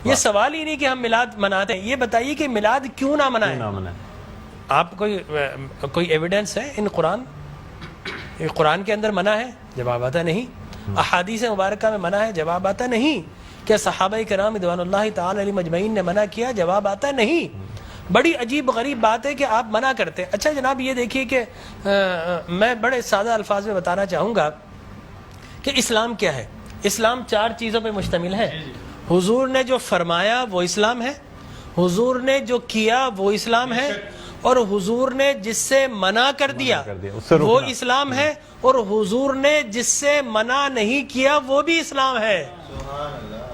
یہ سوال ہی نہیں کہ ہم میلاد مناتے ہیں، یہ بتائیے کہ میلاد کیوں نہ منائیں؟ آپ کوئی ایویڈنس ہے ان قرآن کے اندر منع ہے؟ جواب آتا نہیں۔ احادیث مبارکہ میں منع ہے؟ جواب آتا نہیں۔ کیا صحابہ کرام رضوان اللہ تعالی علیہم اجمعین نے منع کیا؟ جواب آتا نہیں۔ بڑی عجیب غریب بات ہے کہ آپ منع کرتے ہیں۔ اچھا جناب یہ دیکھیے کہ میں بڑے سادہ الفاظ میں بتانا چاہوں گا کہ اسلام کیا ہے۔ اسلام 4 چیزوں پہ مشتمل ہے۔ حضور نے جو فرمایا وہ اسلام ہے، حضور نے جو کیا وہ اسلام ہے، اور حضور نے جس سے منع کر دیا وہ اسلام ہے، اور حضور نے جس سے منع نہیں کیا وہ بھی اسلام ہے۔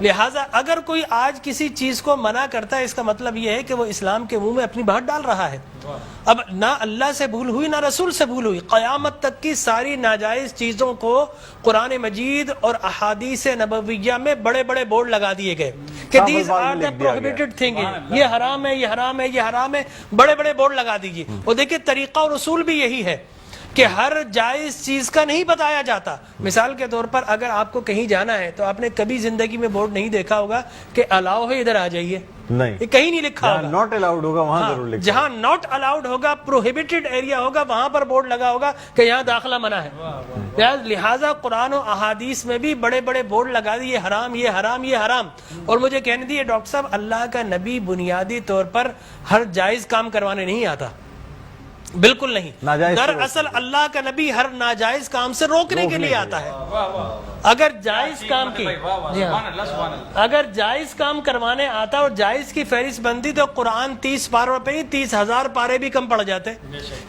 لہٰذا اگر کوئی آج کسی چیز کو منع کرتا ہے، اس کا مطلب یہ ہے کہ وہ اسلام کے منہ میں اپنی بات ڈال رہا ہے۔ اب نہ اللہ سے بھول ہوئی نہ رسول سے بھول ہوئی، قیامت تک کی ساری ناجائز چیزوں کو قرآن مجید اور احادیث نبویہ میں بڑے بڑے بورڈ لگا دیے گئے کہ these are the prohibited thing, یہ حرام ہے، یہ حرام ہے، یہ حرام ہے، بڑے بڑے بورڈ لگا دیجیے۔ اور دیکھیں طریقہ اور اصول بھی یہی ہے کہ ہر جائز چیز کا نہیں بتایا جاتا۔ مثال کے طور پر اگر آپ کو کہیں جانا ہے تو آپ نے کبھی زندگی میں بورڈ نہیں دیکھا ہوگا کہ الاؤ ہے ادھر آ جائیے، نہیں، یہ کہیں نہیں لکھا ہوگا۔ ناٹ الاؤڈ ہوگا وہاں ضرور لکھا، جہاں ناٹ الاؤڈ ہوگا، پروہیبٹڈ ایریا ہوگا، وہاں پر بورڈ لگا ہوگا کہ یہاں داخلہ منع ہے۔ لہٰذا قرآن و احادیث میں بھی بڑے بڑے بورڈ لگا دیے، حرام، یہ حرام، یہ حرام۔ اور مجھے کہنے دیے ڈاکٹر صاحب، اللہ کا نبی بنیادی طور پر ہر جائز کام کروانے نہیں آتا، بالکل نہیں۔ دراصل اللہ کا نبی ہر ناجائز کام سے روکنے کے لیے آتا ہے۔ اگر جائز کام کی اگر جائز کام کروانے آتا اور جائز کی فہرست بنتی تو قرآن 30 پاروں پہ ہی 30,000 پارے بھی کم پڑ جاتے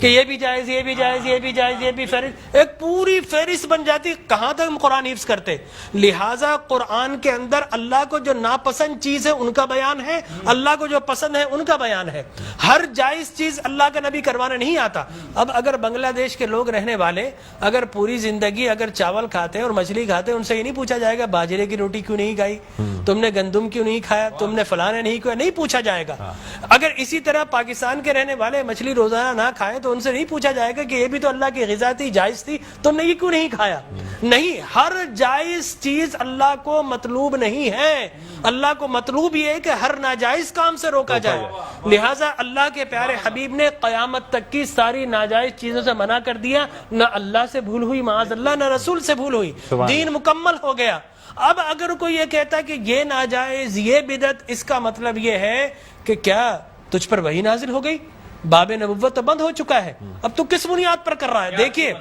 کہ یہ بھی جائز، یہ بھی جائز، یہ بھی جائز، یہ بھی فہرست، ایک پوری فہرست بن جاتی۔ کہاں تک ہم قرآن حفظ کرتے؟ لہٰذا قرآن کے اندر اللہ کو جو ناپسند چیز ہے ان کا بیان ہے، اللہ کو جو پسند ہے ان کا بیان ہے۔ ہر جائز چیز اللہ کا نبی کروانے نہیں آتا۔ اب اگر بنگلہ دیش کے لوگ رہنے والے اگر پوری زندگی اگر چاول کھاتے اور مچھلی کھاتے، ان سے یہ نہیں پوچھا جائے گا باجرے کی روٹی کیوں نہیں کھائی، تم نے گندم کیوں نہیں کھایا، تم نے فلاں نہیں کھایا، نہیں پوچھا جائے گا۔ اگر اسی طرح پاکستان کے رہنے والے مچھلی روزانہ نہ کھائیں تو ان سے نہیں پوچھا جائے گا کہ یہ بھی تو اللہ کی غذا تھی، جائز تھی، تم نے یہ کیوں نہیں کھایا۔ نہیں، ہر جائز چیز اللہ کو مطلوب نہیں ہے، اللہ کو مطلوب یہ ہے کہ ہر ناجائز کام سے روکا جائے۔ لہٰذا اللہ کے پیارے حبیب نے قیامت تک کی ساری ناجائز چیزوں سے منع کر دیا، نہ اللہ سے بھول ہوئی معاذ اللہ، نہ رسول سے بھول ہوئی، دین مکمل ہو گیا۔ اب اگر کوئی یہ کہتا ہے کہ یہ ناجائز، یہ بدعت، اس کا مطلب یہ ہے کہ کیا تجھ پر وحی نازل ہو گئی؟ باب نبوت تو بند ہو چکا ہے، اب تو کس بنیاد پر کر رہا ہے؟ دیکھیے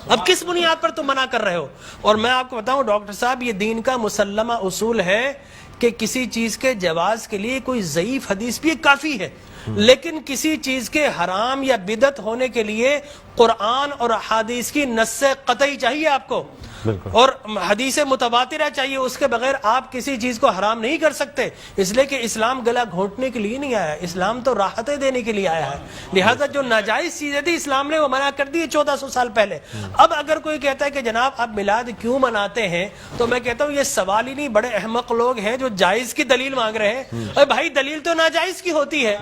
اب کس بنیاد پر تم منع کر رہے ہو۔ اور میں آپ کو بتاؤں ڈاکٹر صاحب، یہ دین کا مسلمہ اصول ہے کہ کسی چیز کے جواز کے لیے کوئی ضعیف حدیث بھی کافی ہے، لیکن کسی چیز کے حرام یا بدعت ہونے کے لیے قرآن اور احادیث کی نص قطعی چاہیے آپ کو، اور حدیث متواترہ چاہیے، اس کے بغیر آپ کسی چیز کو حرام نہیں کر سکتے، اس لیے کہ اسلام گلا گھونٹنے کے لیے نہیں آیا، اسلام تو راحتیں دینے کے لیے آیا ہے۔ لہٰذا جو ناجائز چیزیں تھی اسلام نے وہ منع کر دی 1400 سال پہلے۔ اب اگر کوئی کہتا ہے کہ جناب آپ میلاد کیوں مناتے ہیں، تو میں کہتا ہوں یہ سوال ہی نہیں، بڑے احمق لوگ ہیں جو جائز کی دلیل مانگ رہے ہیں۔ ارے بھائی دلیل تو ناجائز کی ہوتی ہے،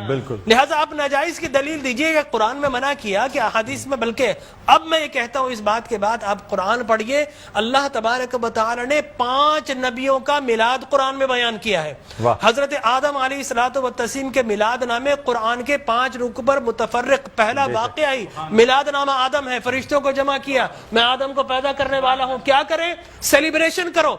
لہٰذا آپ ناجائز کی دلیل دیجئے کہ قرآن میں منع کیا کہ احادیث میں، بلکہ اب میں یہ کہتا ہوں اس بات کے بعد آپ قرآن پڑھیے، اللہ تبارک و تعالی نے 5 نبیوں کا میلاد قرآن میں بیان کیا ہے۔ حضرت آدم علیہ الصلوۃ والتسلیم کے میلاد نامے قرآن کے 5 رکوع پر متفرق، پہلا واقعہ ہی میلاد نامہ آدم ہے، فرشتوں کو جمع کیا، میں آدم کو پیدا کرنے والا ہوں، کیا کریں؟ سیلیبریشن کرو۔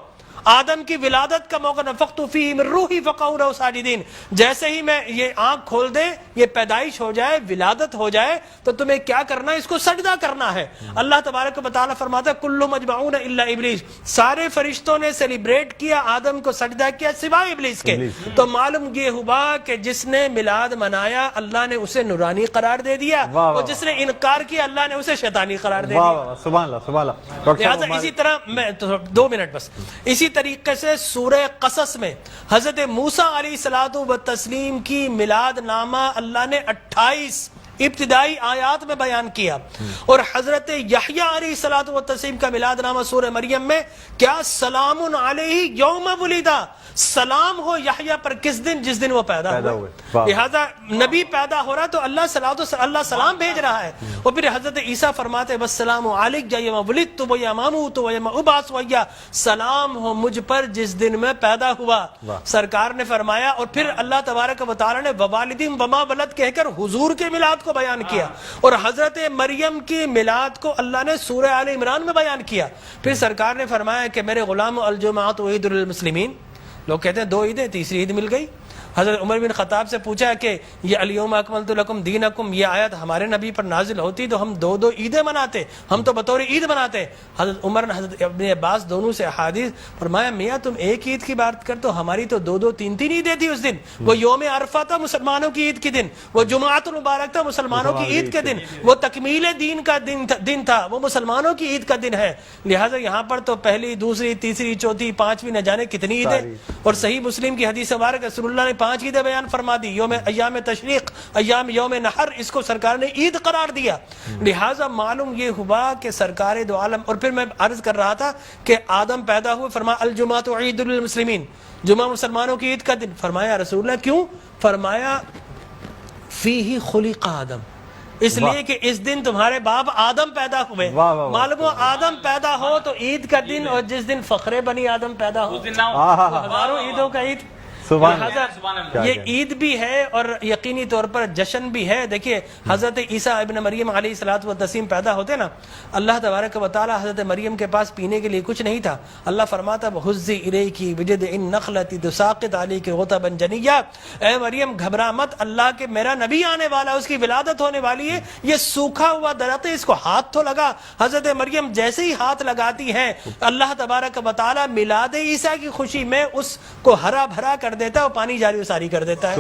آدم کی ولادت کا موقع، نفخت فیہ من روحی فقعوا لہ ساجدین، جیسے ہی میں یہ آنکھ کھول دے، یہ پیدائش ہو جائے، ولادت ہو جائے، تو تمہیں کیا کرنا ہے؟ اس کو سجدہ کرنا ہے۔ اللہ تبارک و تعالیٰ فرماتا ہے کل مجمعون الا ابلیس، سارے فرشتوں نے سیلیبریٹ کیا، آدم کو سجدہ کیا سوائے ابلیس کے۔ تو معلوم یہ ہوا کہ جس نے میلاد منایا اللہ نے اسے نورانی قرار دے دیا، اور جس نے انکار کیا اللہ نے اسے شیطانی قرار دے دیا۔ سبحان اللہ سبحان اللہ۔ لہٰذا اسی طرح میں 2 منٹ بس، اسی طریقے سے سورہ قصص میں حضرت موسیٰ علیہ الصلوۃ والتسلیم کی میلاد نامہ اللہ نے 28 ابتدائی آیات میں بیان کیا. اور حضرت یحییٰ علیہ الصلوۃ والتسلیم کا میلاد نامہ سورہ مریم میں کیا سلام علیہ یوم ولدا، سلام ہو یحییٰ پر کس دن؟ جس دن وہ پیدا ہوئے. لہذا نبی پیدا ہو رہا تو اللہ سلام بھیج رہا ہے. اور پھر حضرت عیسیٰ فرماتے والسلام علیک یوم ولدت و یوم اموت و یوم ابعث حیا، سلام ہو مجھ پر جس دن میں پیدا ہوا. سرکار نے فرمایا. اور پھر اللہ تبارک و تعالی نے ووالدین وما ولد کہہ کر حضور کے میلاد کو بیان کیا. اور حضرت مریم کی میلاد کو اللہ نے سورہ آل عمران میں بیان کیا. پھر سرکار نے فرمایا کہ میرے غلام الجمعۃ عید للمسلمین. لوگ کہتے ہیں 2 عیدیں، تیسری عید مل گئی. حضرت عمر بن خطاب سے پوچھا کہ یہ الیوم اکملت لکم دینکم یہ آیت ہمارے نبی پر نازل ہوتی تو ہم 2 عیدیں مناتے، ہم تو بطور عید مناتے. حضرت عمر نے حضرت ابن عباس دونوں سے احادیث فرمایا میاں تم ایک عید کی بات کرتے ہو، ہماری تو 2 3 عیدیں تھی اس دن. وہ یوم عرفہ تھا مسلمانوں کی عید کے دن، وہ جمعۃ المبارک تھا مسلمانوں کی عید کے دن، وہ تکمیل دین کا دن تھا، وہ مسلمانوں کی عید کا دن ہے. لہٰذا یہاں پر تو پہلی، دوسری، تیسری، چوتھی، 5ویں نہ جانے کتنی عیدیں. اور صحیح مسلم کی حدیث مبارک رسول اللہ نے 5 عیدیں بیان فرما دی. ایام تشریق، یوم نحر، اس کو سرکار نے عید قرار دیا. لہٰذا معلوم یہ ہوا کہ سرکار دو عالم. اور پھر میں عرض کر رہا تھا کہ آدم پیدا ہوئے، فرمایا الجمعۃ عید للمسلمین، جمعہ مسلمانوں کی عید کا دن. فرمایا رسول اللہ کیوں؟ فرمایا فیہ خلق آدم، اس لیے کہ اس دن تمہارے باپ آدم پیدا ہوئے. معلوم ہو آدم پیدا ہو تو عید کا دن، اور جس دن فخر بنی آدم پیدا ہو ہزاروں عیدوں کا عید. یہ عید بھی ہے اور یقینی طور پر جشن بھی ہے. دیکھیے حضرت عیسیٰ ابن مریم علیہ الصلوۃ والتسلیم پیدا ہوتے نا، اللہ تبارک و تعالی حضرت مریم کے پاس پینے کے لیے کچھ نہیں تھا. اللہ فرماتا وَحُزِّ إِلَيْكِ بِجِذْعِ النَّخْلَةِ تُسَاقِطْ عَلَيْكِ رُطَبًا جَنِيًّا، اے مریم گھبرا مت، اللہ کے میرا نبی آنے والا، اس کی ولادت ہونے والی ہے. یہ سوکھا ہوا درخت ہے، اس کو ہاتھ تو لگا. حضرت مریم جیسے ہی ہاتھ لگاتی ہے اللہ تبارک و تعالی میلاد عیسیٰ کی خوشی میں اس کو ہرا بھرا کر دیتا ہے اور پانی جاری و ساری کر دیتا ہے.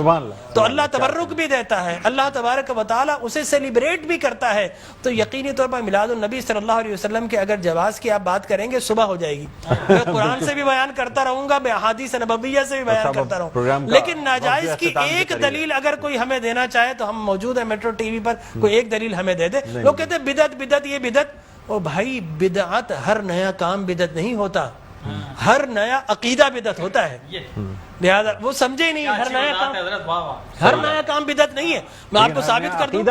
تو اللہ تبرک بھی دیتا ہے، اللہ تبارک و تعالی اسے سیلیبریٹ بھی کرتا ہے. تو یقینی طور پر میلاد النبی صلی اللہ علیہ وسلم کے اگر جواز کی آپ بات کریں گے صبح ہو جائے گی. میں قرآن سے بھی بیان کرتا رہوں گا، میں احادیث نبویہ سے بھی بیان کرتا رہوں، لیکن ناجائز کی ایک دلیل اگر کوئی ہمیں دینا چاہے تو ہم موجود ہیں میٹرو ٹی وی پر، کوئی ایک دلیل ہمیں دے دے. لوگ کہتے ہیں بدعت یہ بدعت. او بھائی بدعت ہر نیا کام بدعت نہیں ہوتا، ہر نیا عقیدہ بدعت ہوتا ہے. لہذا وہ سمجھے ہی نہیں، ہر نیا کام بدعت نہیں ہے. میں آپ کو ثابت کر دوں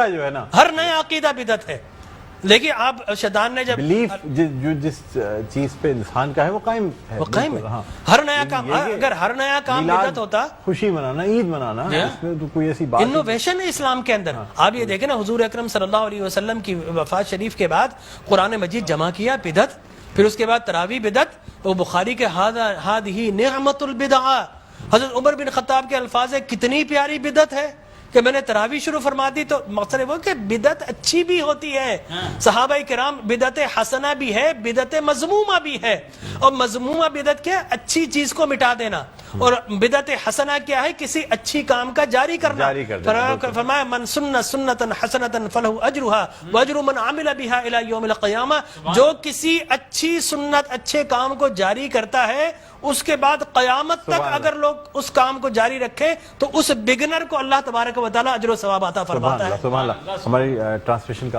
ہر نیا عقیدہ بدعت ہے. لیکن آپ شیطان نے جب بلیف جو جس چیز پہ انسان کا ہے وہ قائم ہے، ہر نیا کام، اگر ہر نیا کام بدعت ہوتا، خوشی منانا، عید منانا، اس میں تو کوئی ایسی بات انوویشن ہے اسلام کے اندر. آپ یہ دیکھیں نا حضور اکرم صلی اللہ علیہ وسلم کی وفات شریف کے بعد قرآن مجید جمع کیا بدعت، پھر اس کے بعد تراویح بدعت. وہ بخاری کے ہذہ نعمت البدع، حضرت عمر بن خطاب کے الفاظ ہے کتنی پیاری بدعت ہے کہ میں نے تراویح شروع فرما دی. تو مقصد وہ کہ بدعت اچھی بھی ہوتی ہے. صحابہ کرام بدعت حسنہ بھی ہے، بدعت مذمومہ بھی ہے. اور مذمومہ بدعت کیا؟ اچھی چیز کو مٹا دینا، اور بدعت حسنہ کیا ہے؟ کسی اچھی کام کا جاری کرنا. فرمایا من سن سنتا حسنتا فلہ اجرھا واجر من عمل بها الى یوم القیامہ. جو کسی اچھی سنت، اچھے کام کو جاری کرتا ہے، اس کے بعد قیامت تک اگر لوگ اس کام کو جاری رکھیں تو اس بگنر کو اللہ تبارک و تعالی اجر و ثواب عطا فرماتا ہے. سبحان اللہ. ہماری ٹرانسلیشن کا